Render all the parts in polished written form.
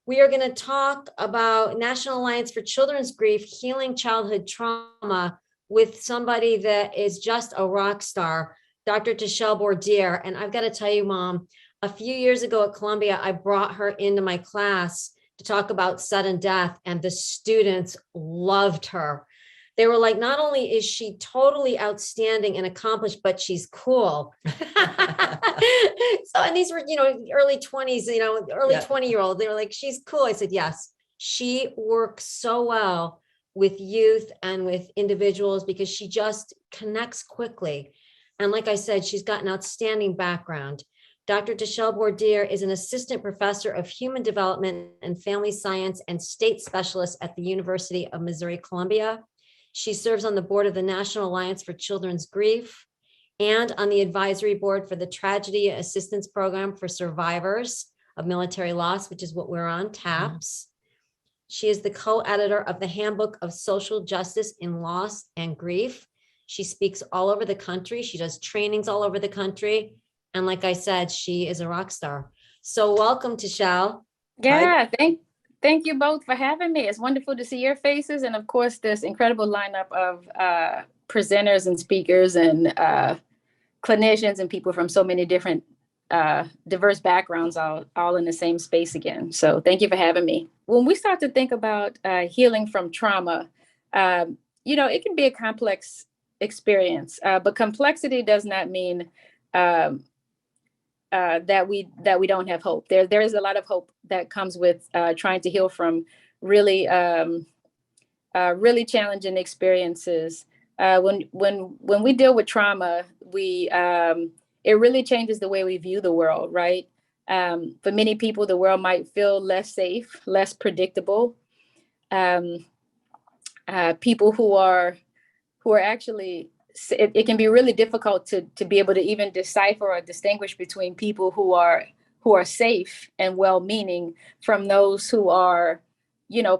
We are going to talk about National Alliance for Children's Grief, Healing Childhood Trauma with somebody that is just a rock star, Dr. Tashel Bordere. And I've got to tell you, Mom, a few years ago at Columbia, I brought her into my class to talk about sudden death, and the students loved her. They were like, not only is she totally outstanding and accomplished, but she's cool. So, and these were, early 20s, early 20-year-old. They were like, she's cool. I said, yes, she works so well with youth and with individuals because she just connects quickly. And like I said, she's got an outstanding background. Dr. Tashel Bordere is an assistant professor of human development and family science and state specialist at the University of Missouri-Columbia. She serves on the board of the National Alliance for Children's Grief and on the advisory board for the Tragedy Assistance Program for Survivors of Military Loss, which is what we're on, TAPS. She is the co-editor of the Handbook of Social Justice in Loss and Grief. She speaks all over the country. She does trainings all over the country. And like I said, she is a rock star. So welcome, Tashel. Yeah, thank you both for having me. It's wonderful to see your faces. And of course, this incredible lineup of presenters and speakers and clinicians and people from so many different diverse backgrounds all in the same space again. So thank you for having me. When we start to think about healing from trauma, it can be a complex experience, but complexity does not mean that we don't have hope. There is a lot of hope that comes with trying to heal from really challenging experiences. When we deal with trauma, it really changes the way we view the world, right? For many people, the world might feel less safe, less predictable. People who are actually, it can be really difficult to be able to even decipher or distinguish between people who are safe and well-meaning from those who are,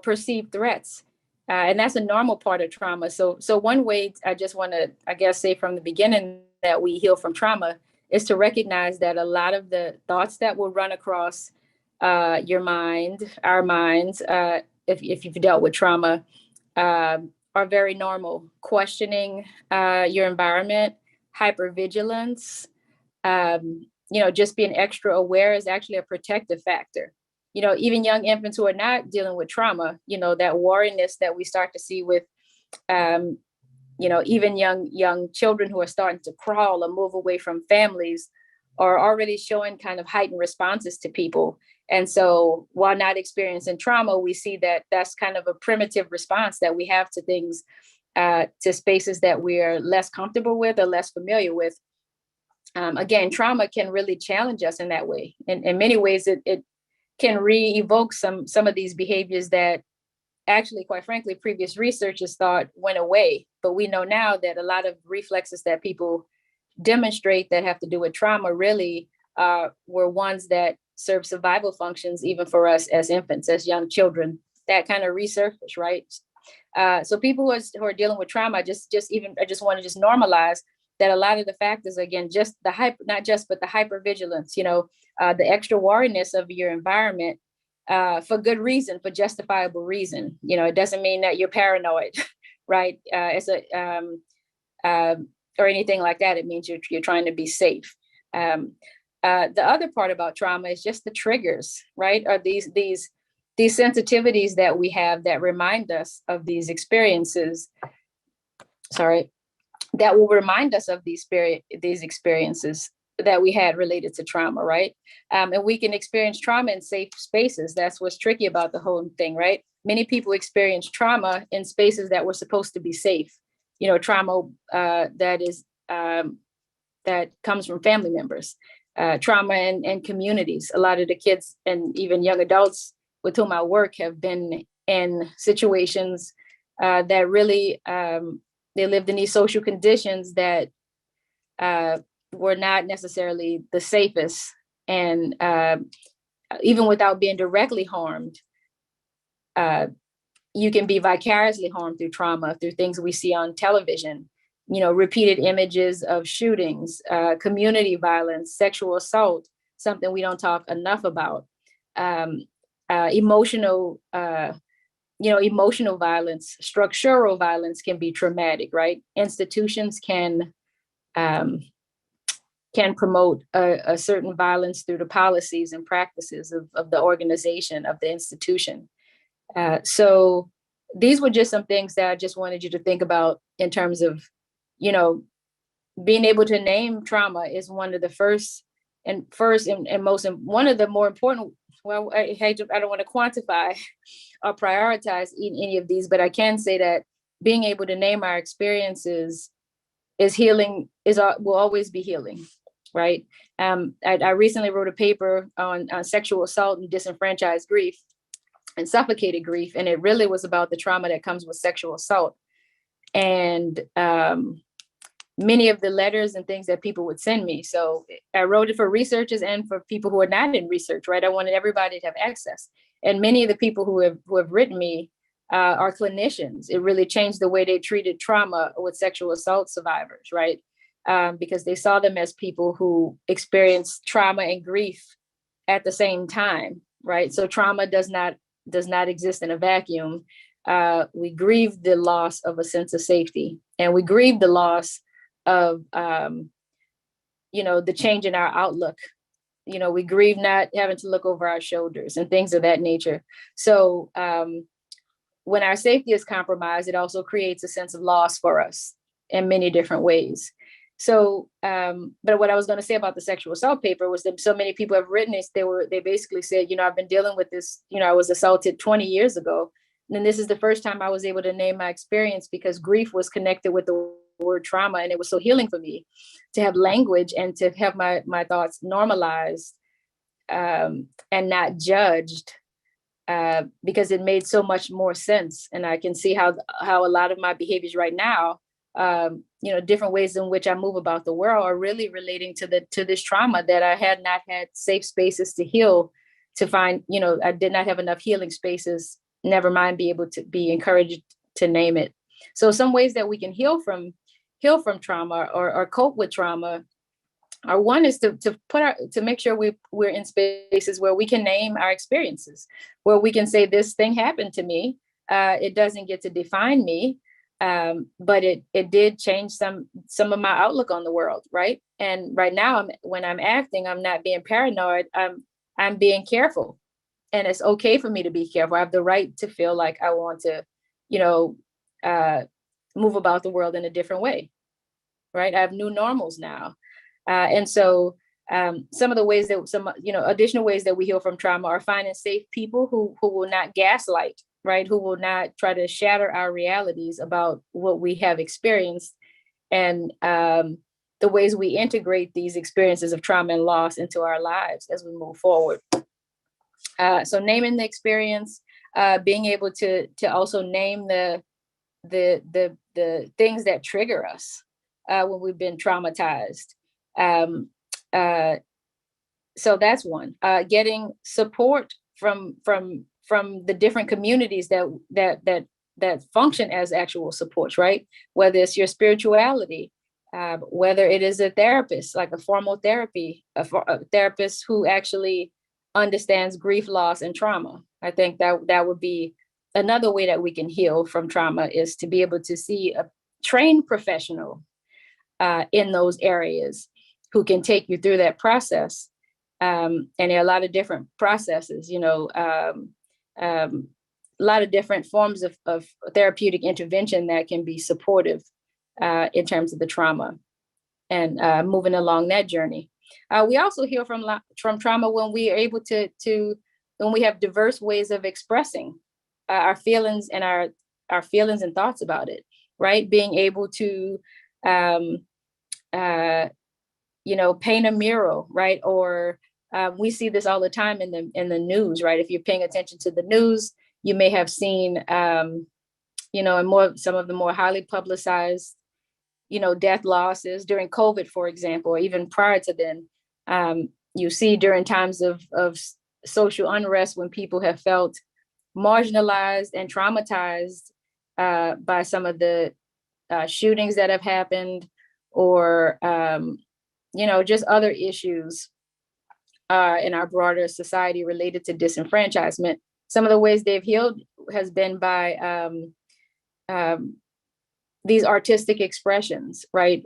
perceived threats. And that's a normal part of trauma. So one way I just want to, say from the beginning that we heal from trauma is to recognize that a lot of the thoughts that will run across your mind, our minds, if you've dealt with trauma, are very normal. Questioning your environment, hypervigilance, just being extra aware is actually a protective factor. Even young infants who are not dealing with trauma, that wariness that we start to see with, even young children who are starting to crawl or move away from families are already showing kind of heightened responses to people. And so while not experiencing trauma, we see that that's kind of a primitive response that we have to things, to spaces that we're less comfortable with or less familiar with. Again, trauma can really challenge us in that way. In many ways, it can re-evoke some of these behaviors that actually, quite frankly, previous researchers thought went away. But we know now that a lot of reflexes that people demonstrate that have to do with trauma really were ones that serve survival functions, even for us as infants, as young children, that kind of resurface, right? So people who are dealing with trauma, I just want to normalize that a lot of the factors, again, just the but the hypervigilance, the extra wariness of your environment, for good reason, for justifiable reason. It doesn't mean that you're paranoid, right? Or anything like that. It means you're trying to be safe. The other part about trauma is just the triggers, right? Are these sensitivities that we have that remind us of these experiences. That will remind us of these experiences that we had related to trauma, right? And we can experience trauma in safe spaces. That's what's tricky about the whole thing, right? Many people experience trauma in spaces that were supposed to be safe. Trauma that comes from family members. Trauma in communities. A lot of the kids and even young adults with whom I work have been in situations that really, they lived in these social conditions that were not necessarily the safest. And even without being directly harmed, you can be vicariously harmed through trauma, through things we see on television. Repeated images of shootings, community violence, sexual assault, something we don't talk enough about. emotional, emotional violence, structural violence can be traumatic, right? Institutions can promote a certain violence through the policies and practices of the organization, of the institution. So these were just some things that I just wanted you to think about in terms of, being able to name trauma is one of the first and most, one of the more important, well, I don't want to quantify or prioritize any of these, but I can say that being able to name our experiences is healing, will always be healing, right? I recently wrote a paper on sexual assault and disenfranchised grief and suffocated grief, and it really was about the trauma that comes with sexual assault. And many of the letters and things that people would send me. So I wrote it for researchers and for people who are not in research, right? I wanted everybody to have access. And many of the people who have written me are clinicians. It really changed the way they treated trauma with sexual assault survivors, right? Because they saw them as people who experienced trauma and grief at the same time, right? So trauma does not exist in a vacuum. We grieve the loss of a sense of safety, and we grieve the loss of, the change in our outlook. We grieve not having to look over our shoulders and things of that nature. So when our safety is compromised, it also creates a sense of loss for us in many different ways. So, but what I was going to say about the sexual assault paper was that so many people have written this, they basically said, I've been dealing with this, I was assaulted 20 years ago. And this is the first time I was able to name my experience, because grief was connected with the word trauma. And it was so healing for me to have language and to have my thoughts normalized and not judged, because it made so much more sense. And I can see how a lot of my behaviors right now, different ways in which I move about the world are really relating to this trauma that I had not had safe spaces to heal, to find, I did not have enough healing spaces, never mind be able to be encouraged to name it. So some ways that we can heal from trauma or cope with trauma are, one is to make sure we're in spaces where we can name our experiences, where we can say, this thing happened to me. It doesn't get to define me, but it did change some of my outlook on the world, right? And right now, when I'm acting, I'm not being paranoid. I'm being careful, and it's okay for me to be careful. I have the right to feel like I want to, move about the world in a different way, right? I have new normals now. And so some of the ways that additional ways that we heal from trauma are finding safe people who will not gaslight, right? Who will not try to shatter our realities about what we have experienced, and the ways we integrate these experiences of trauma and loss into our lives as we move forward. So naming the experience, being able to also name the things that trigger us when we've been traumatized. So that's one. Getting support from the different communities that function as actual supports, right? Whether it's your spirituality, whether it is a therapist, like a formal therapy, a therapist who actually understands grief, loss, and trauma. I think that would be another way that we can heal from trauma, is to be able to see a trained professional in those areas who can take you through that process. And there are a lot of different processes, a lot of different forms of therapeutic intervention that can be supportive in terms of the trauma and moving along that journey. We also heal from trauma when we are able when we have diverse ways of expressing our feelings and our feelings and thoughts about it, right? Being able to, paint a mural, right? Or we see this all the time in the news, right? If you're paying attention to the news, you may have seen, and some of the more highly publicized, death losses during COVID, for example, or even prior to then. You see during times of social unrest, when people have felt marginalized and traumatized by some of the shootings that have happened, or just other issues. in our broader society related to disenfranchisement. Some of the ways they've healed has been by these artistic expressions, right?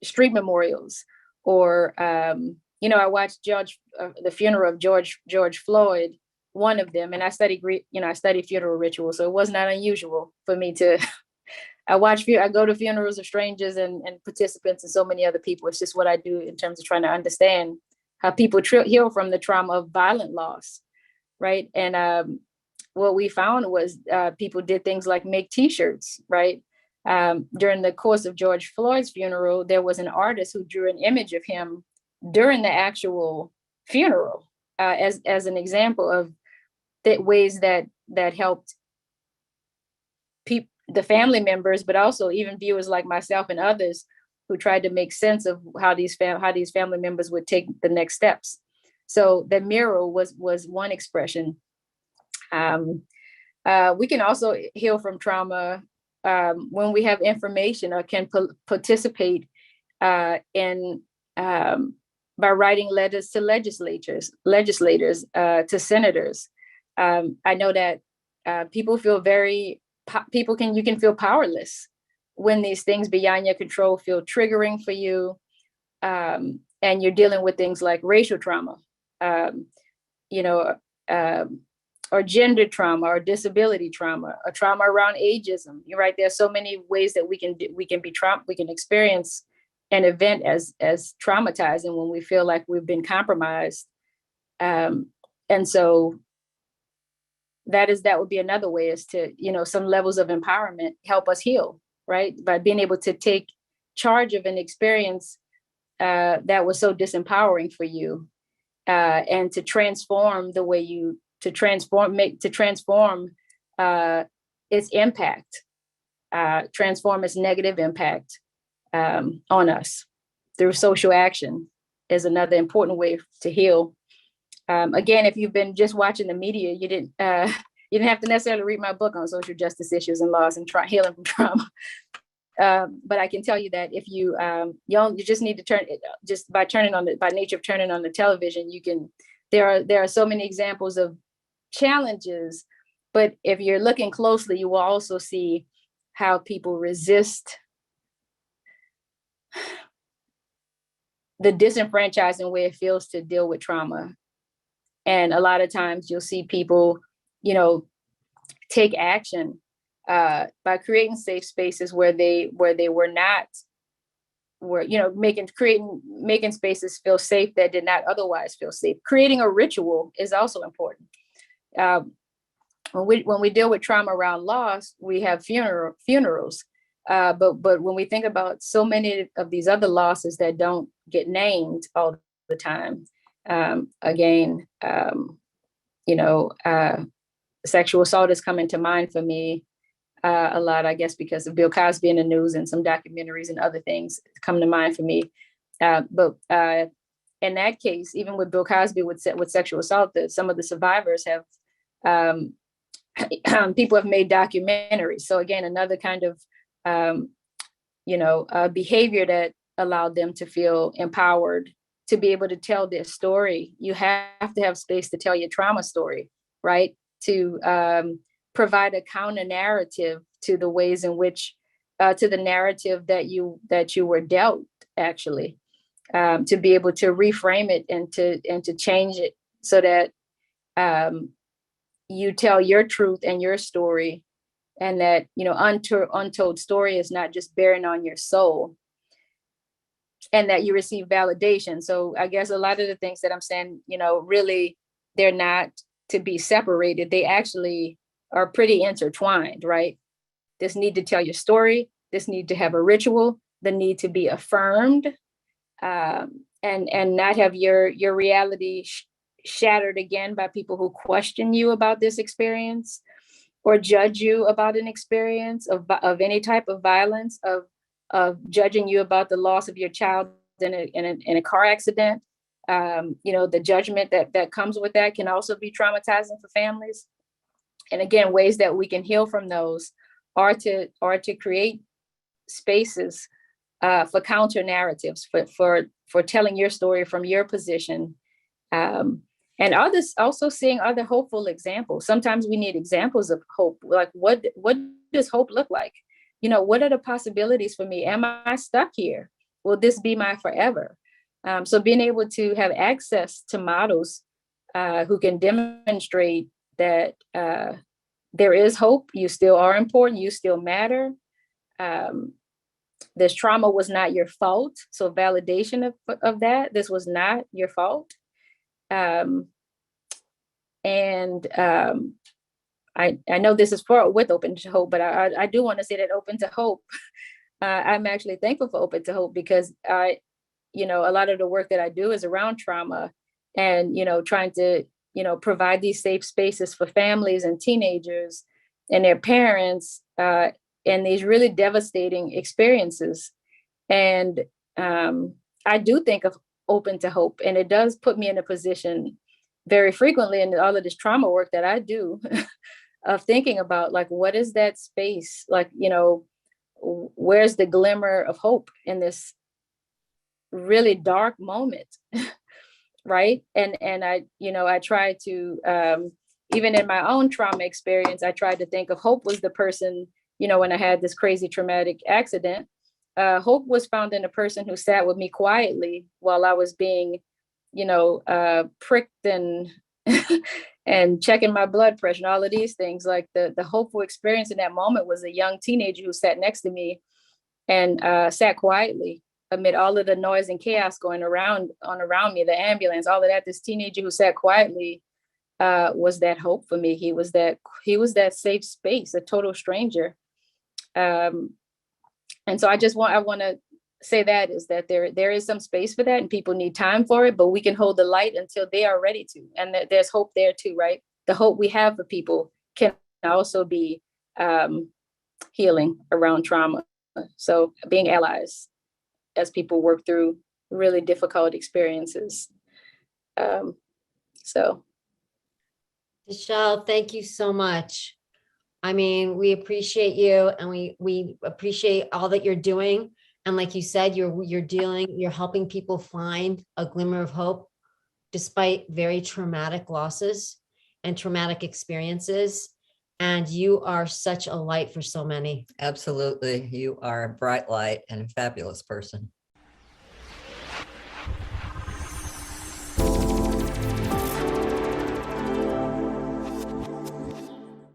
Street memorials, or I watched the funeral of George Floyd, one of them, and I studied funeral rituals, so it was not unusual for me to. I go to funerals of strangers and participants and so many other people. It's just what I do in terms of trying to understand how people heal from the trauma of violent loss, right? And what we found was people did things like make T-shirts, right? During the course of George Floyd's funeral, there was an artist who drew an image of him during the actual funeral as an example of the ways that helped the family members, but also even viewers like myself and others who tried to make sense of how these family members would take the next steps. So the mural was one expression. We can also heal from trauma when we have information or can participate in by writing letters to legislators, to senators. I know that people feel you can feel powerless when these things beyond your control feel triggering for you, and you're dealing with things like racial trauma, or gender trauma, or disability trauma, or trauma around ageism. You're right. There's so many ways that we can experience an event as traumatizing when we feel like we've been compromised. And so that would be another way, is to, some levels of empowerment help us heal, right? By being able to take charge of an experience that was so disempowering for you, and to transform the way to transform its impact, transform its negative impact on us through social action is another important way to heal. Again, if you've been just watching the media, you didn't have to necessarily read my book on social justice issues and laws and healing from trauma. But I can tell you that if you just need to by nature of turning on the television, there are so many examples of challenges, but if you're looking closely, you will also see how people resist the disenfranchising way it feels to deal with trauma. And a lot of times you'll see people, take action by creating safe spaces where they were not, making spaces feel safe that did not otherwise feel safe. Creating a ritual is also important. When we deal with trauma around loss, we have funerals. But when we think about so many of these other losses that don't get named all the time, sexual assault is coming to mind for me a lot, I guess, because of Bill Cosby in the news and some documentaries and other things come to mind for me. But in that case, even with Bill Cosby with sexual assault, some of the survivors have people have made documentaries. So again, another kind of behavior that allowed them to feel empowered to be able to tell their story. You have to have space to tell your trauma story, right? To provide a counter narrative to the ways in which, to the narrative that you were dealt, actually, to be able to reframe it and to change it so that you tell your truth and your story, and that untold story is not just bearing on your soul, and that you receive validation. So I guess a lot of the things that I'm saying, really, they're not to be separated. They actually are pretty intertwined, right? This need to tell your story, this need to have a ritual, the need to be affirmed, and not have your reality shattered again by people who question you about this experience or judge you about an experience of any type of violence, of judging you about the loss of your child in a car accident. The judgment that comes with that can also be traumatizing for families. And again, ways that we can heal from those are to create spaces for counter narratives, for telling your story from your position. And others also seeing other hopeful examples. Sometimes we need examples of hope. Like what does hope look like? You know, what are the possibilities for me? Am I stuck here? Will this be my forever? So being able to have access to models who can demonstrate that there is hope, you still are important, you still matter. This trauma was not your fault. So validation of that, this was not your fault. I know this is with Open to Hope, but I do want to say that Open to Hope, I'm actually thankful for Open to Hope, because a lot of the work that I do is around trauma and, trying to, provide these safe spaces for families and teenagers and their parents in these really devastating experiences. And I do think of Open to Hope, and it does put me in a position very frequently in all of this trauma work that I do of thinking about, like, what is that space? Like, where's the glimmer of hope in this really dark moment? Right. And I try to, even in my own trauma experience, I tried to think of hope was the person, when I had this crazy traumatic accident, hope was found in a person who sat with me quietly while I was being, pricked and and checking my blood pressure and all of these things. Like the hopeful experience in that moment was a young teenager who sat next to me and sat quietly amid all of the noise and chaos going around me, the ambulance, all of that. This teenager who sat quietly was that hope for me. He was that safe space, a total stranger. And so I want to say that is that there is some space for that, and people need time for it, but we can hold the light until they are ready to. And there's hope there too, right? The hope we have for people can also be healing around trauma. So being allies as people work through really difficult experiences. So. Tashel, thank you so much. I mean, we appreciate you, and we appreciate all that you're doing. And like you said, you're helping people find a glimmer of hope despite very traumatic losses and traumatic experiences. And you are such a light for so many. Absolutely. You are a bright light and a fabulous person.